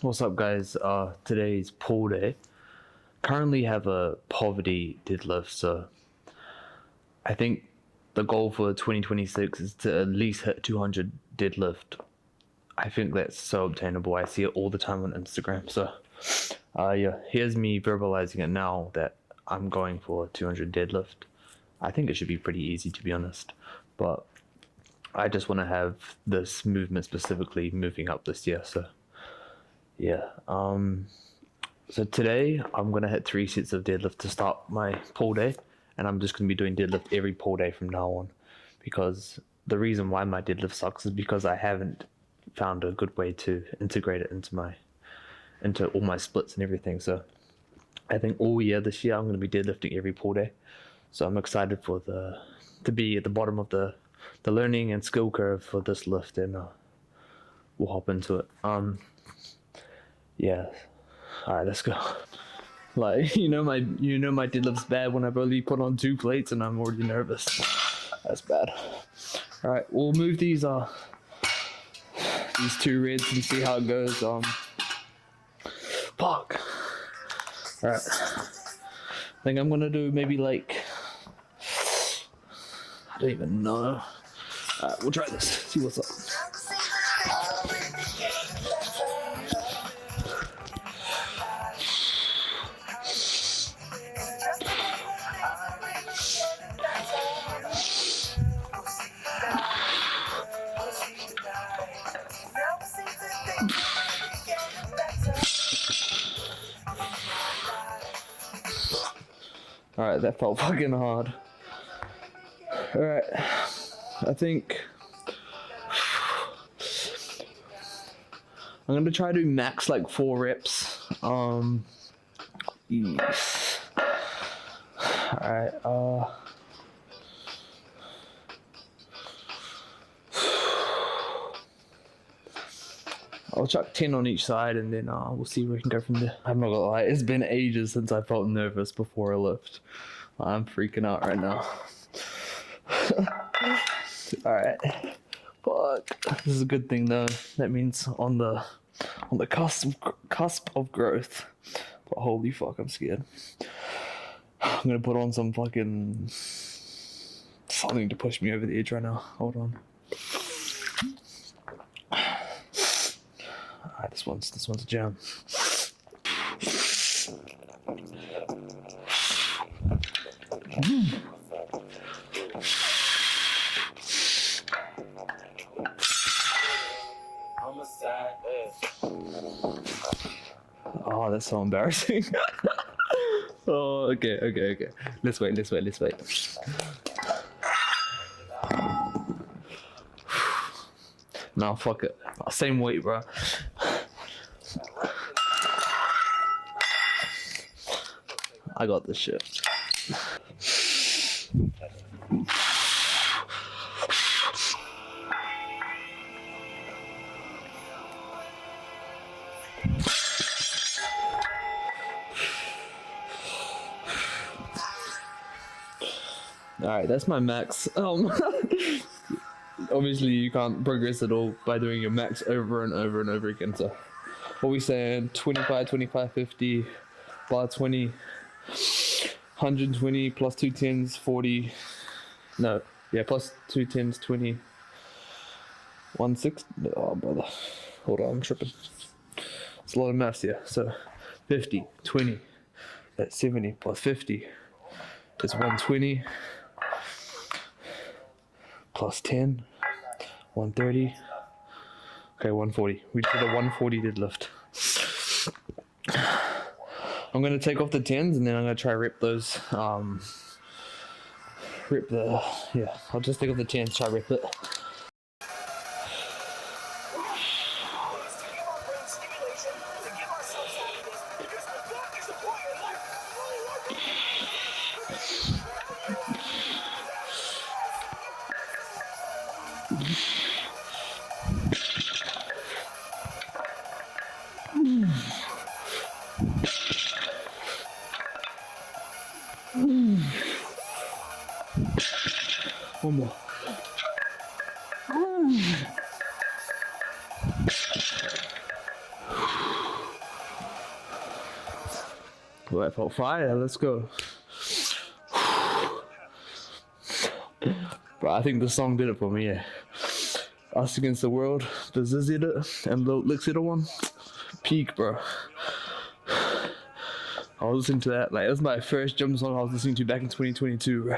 What's up, guys? Today's pull day. Currently have a poverty deadlift, so I think the goal for 2026 is to at least hit 200 deadlift. I think that's so obtainable. I see it all the time on Instagram. So, yeah, here's me verbalizing it now that I'm going for 200 deadlift. I think it should be pretty easy, to be honest, but I just want to have this movement specifically moving up this year. So, yeah. So today I'm gonna hit 3 sets of deadlift to start my pull day, and I'm just gonna be doing deadlift every pull day from now on, because the reason why my deadlift sucks is because I haven't found a good way to integrate it into all my splits and everything. So I think all year this year I'm gonna be deadlifting every pull day. So I'm excited for to be at the bottom of the learning and skill curve for this lift, and we'll hop into it. Yeah. Alright, let's go. Like, you know my deadlift's bad when I've only put on 2 plates and I'm already nervous. That's bad. Alright, we'll move these 2 reds and see how it goes. Fuck. Alright. I think I'm gonna do maybe like, I don't even know. Alright, we'll try this. See what's up. Alright, that felt fucking hard. Alright, I think I'm gonna try to max like 4 reps. Yes. Alright, I'll chuck 10 on each side, and then we'll see where we can go from there. I'm not gonna lie, it's been ages since I felt nervous before a lift. I'm freaking out right now. Alright. Fuck. This is a good thing though. That means on the cusp of growth. But holy fuck, I'm scared. I'm gonna put on some fucking something to push me over the edge right now. Hold on. Alright, this one's a jam. Oh, that's so embarrassing. Oh, okay. Let's wait. Nah, fuck it. Same weight, bro. I got this shit. Alright, that's my max. Obviously you can't progress at all by doing your max over and over and over again. So what we saying, 25, 25, 50, bar 20, 120 plus 2 10s, 40. No, yeah, plus 2 10s, 20. 160. Oh, brother. Hold on, I'm tripping. It's a lot of maths here. So 50, 20, that's 70 plus 50 is 120 plus 10, 130. Okay, 140. We did a 140 deadlift. I'm gonna take off the 10s and then I'm gonna try rep those. I'll just take off the 10s, try rep it. One more. Oh, I felt fire. Let's go. But I think the song did it for me. Yeah. Us Against the World, the Zizida and the Lixida one. Peak, bro. I was listening to that. Like, it was my first drum song I was listening to back in 2022, bro.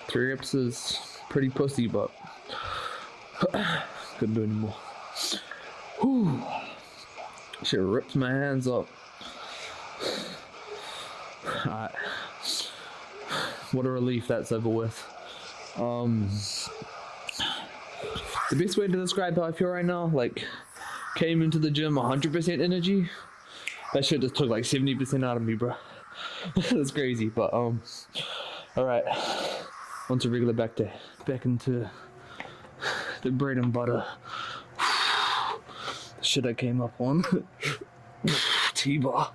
Three reps is pretty pussy, but couldn't do anymore. Whew. Shit ripped my hands up. Alright. What a relief that's over with. The best way to describe how I feel right now, like, came into the gym 100% energy. That shit just took like 70% out of me, bro. That's crazy, but alright. On to regular back day. Back into the bread and butter. The shit I came up on. T-bar.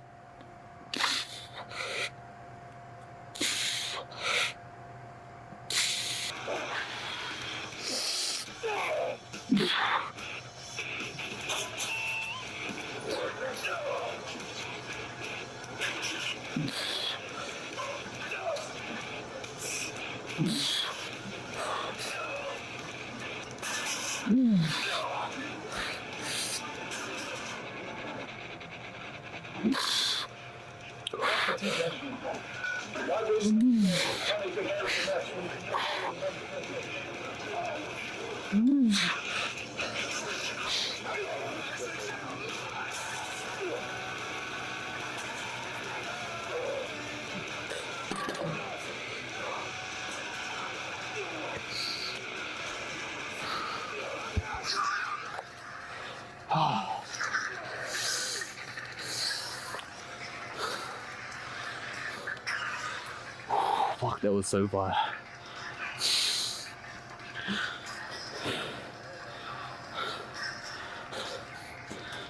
Fuck, that was so bad.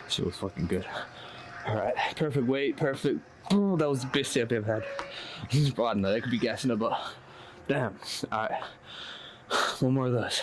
Shit was fucking good. Alright, perfect weight, perfect. Oh, that was the best set I've ever had. I don't know, that could be gassing it, but damn. Alright, one more of those.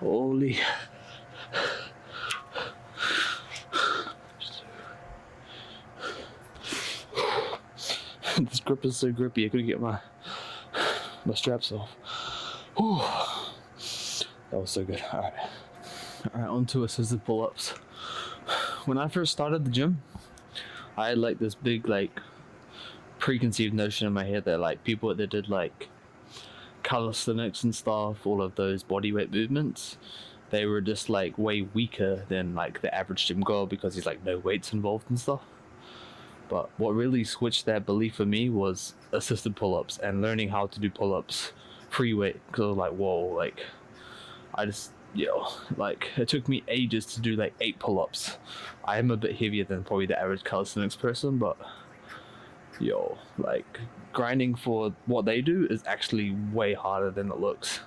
Holy. This grip is so grippy, I couldn't get my straps off. Whew. That was so good. Alright, on to assisted pull-ups. When I first started the gym, I had like this big like preconceived notion in my head that like people that did like calisthenics and stuff, all of those bodyweight movements, they were just like way weaker than like the average gym girl because there's like no weights involved and stuff. But what really switched that belief for me was assisted pull-ups and learning how to do pull-ups free weight, because I was like, whoa, like I just, like it took me ages to do like 8 pull-ups. I am a bit heavier than probably the average calisthenics person, but like grinding for what they do is actually way harder than it looks.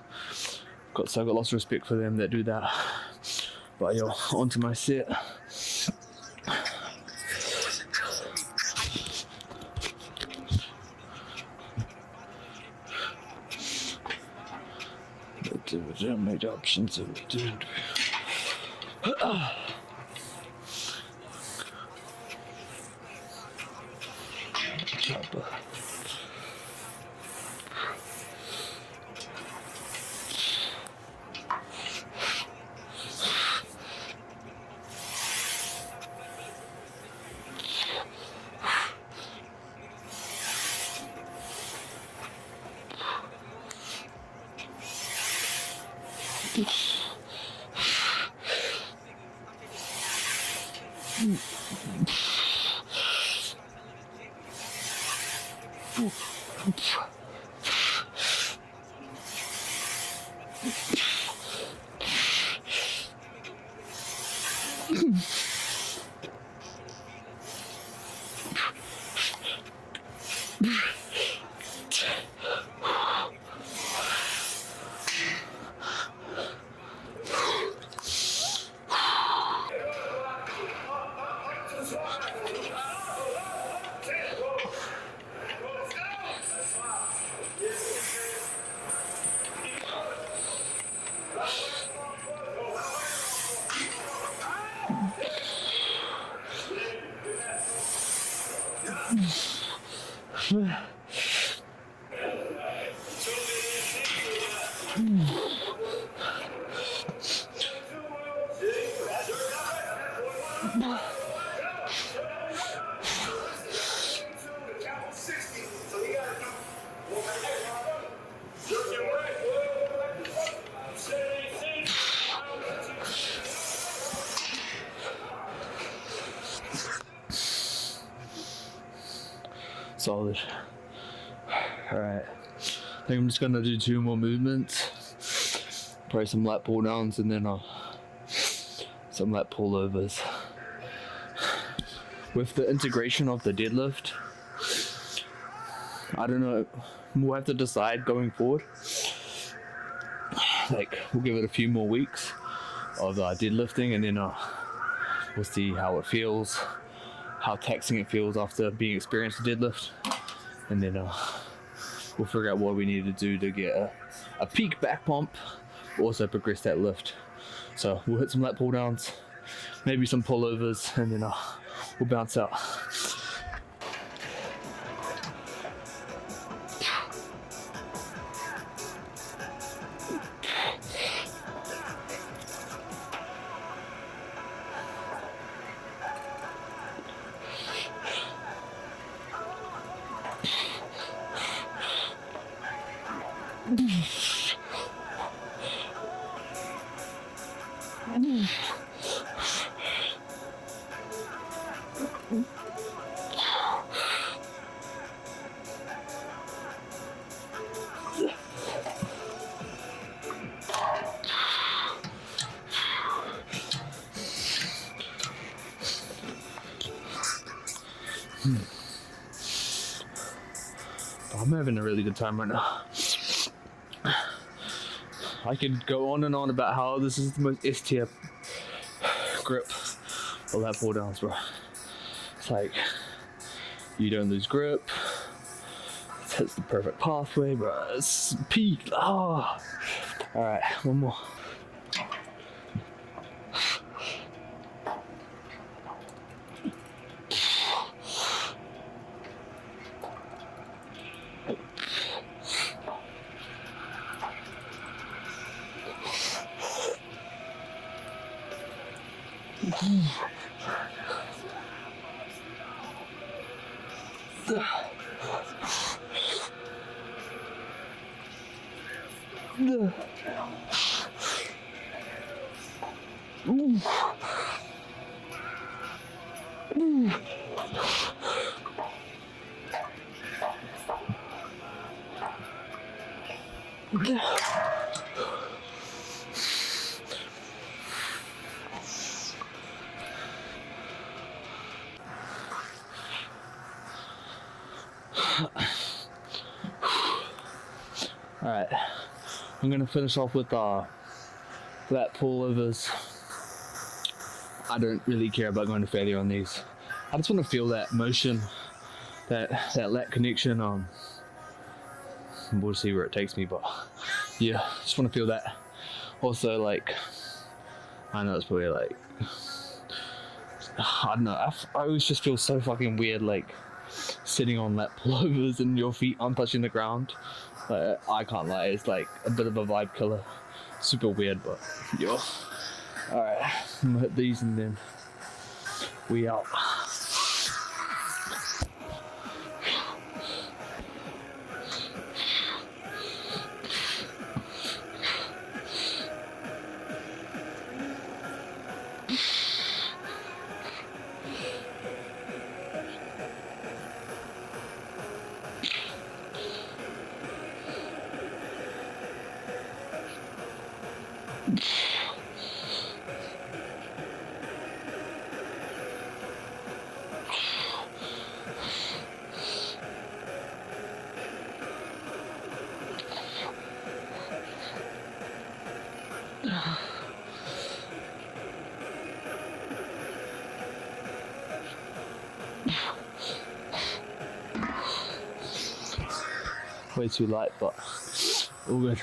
I got lots of respect for them that do that. But onto my set. Made options and we didn't. Solid. Alright. I think I'm just gonna do 2 more movements. Probably some lat pull downs and then some lat pull overs. With the integration of the deadlift, I don't know, we'll have to decide going forward. Like, we'll give it a few more weeks of deadlifting, and then we'll see how it feels, how taxing it feels after being experienced with deadlift, and then we'll figure out what we need to do to get a peak back pump, also progress that lift. So we'll hit some lat pull downs, maybe some pullovers, and then we'll bounce out. I'm having a really good time right now. I could go on and on about how this is the most S tier grip for lat pull downs, bro. It's like, you don't lose grip. It hits the perfect pathway, bro. It's peak. Oh. Alright, one more. Alright, I'm gonna finish off with lat pullovers. I don't really care about going to failure on these. I just want to feel that motion, that lat connection. We'll see where it takes me, but yeah, just want to feel that. Also, like, I know it's probably like, I don't know, I always just feel so fucking weird, like, sitting on lap pullovers and your feet aren't touching the ground. I can't lie, it's like a bit of a vibe killer. Super weird, but yo. Alright, I'm gonna hit these and then we out. Way too light, but all good.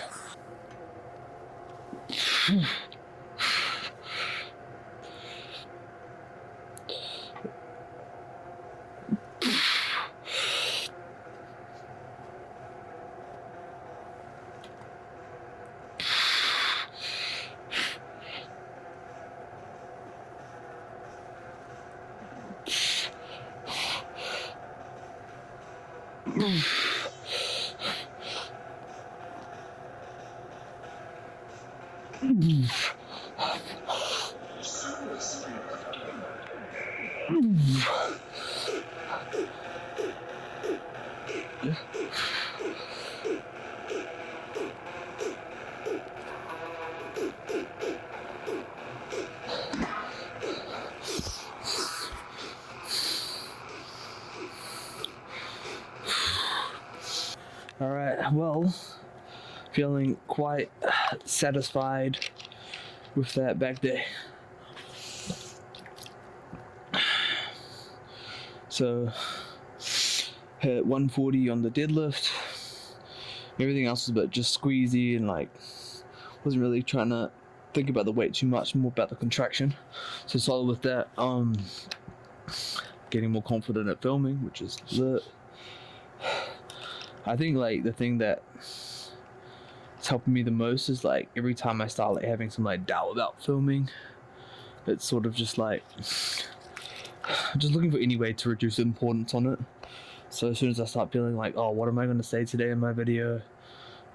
Alright, well, feeling quite satisfied with that back day. So, hit 140 on the deadlift. Everything else was a bit just squeezy and like, wasn't really trying to think about the weight too much, more about the contraction. So solid with that. Getting more confident at filming, which is lit. I think like the thing that is helping me the most is like every time I start like having some like doubt about filming, it's sort of just like just looking for any way to reduce the importance on it. So as soon as I start feeling like, oh, what am I going to say today in my video,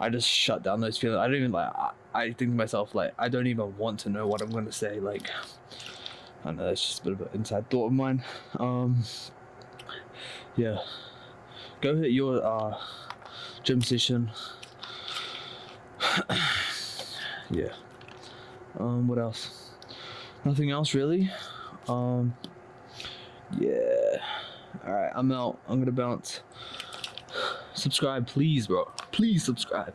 I just shut down those feelings. I don't even like, I think to myself like, I don't even want to know what I'm going to say. Like, I don't know, it's just a bit of an inside thought of mine. Yeah, go hit your gym session. Yeah. What else? Nothing else really. Yeah. Alright, I'm out. I'm gonna bounce. Subscribe, please, bro. Please subscribe.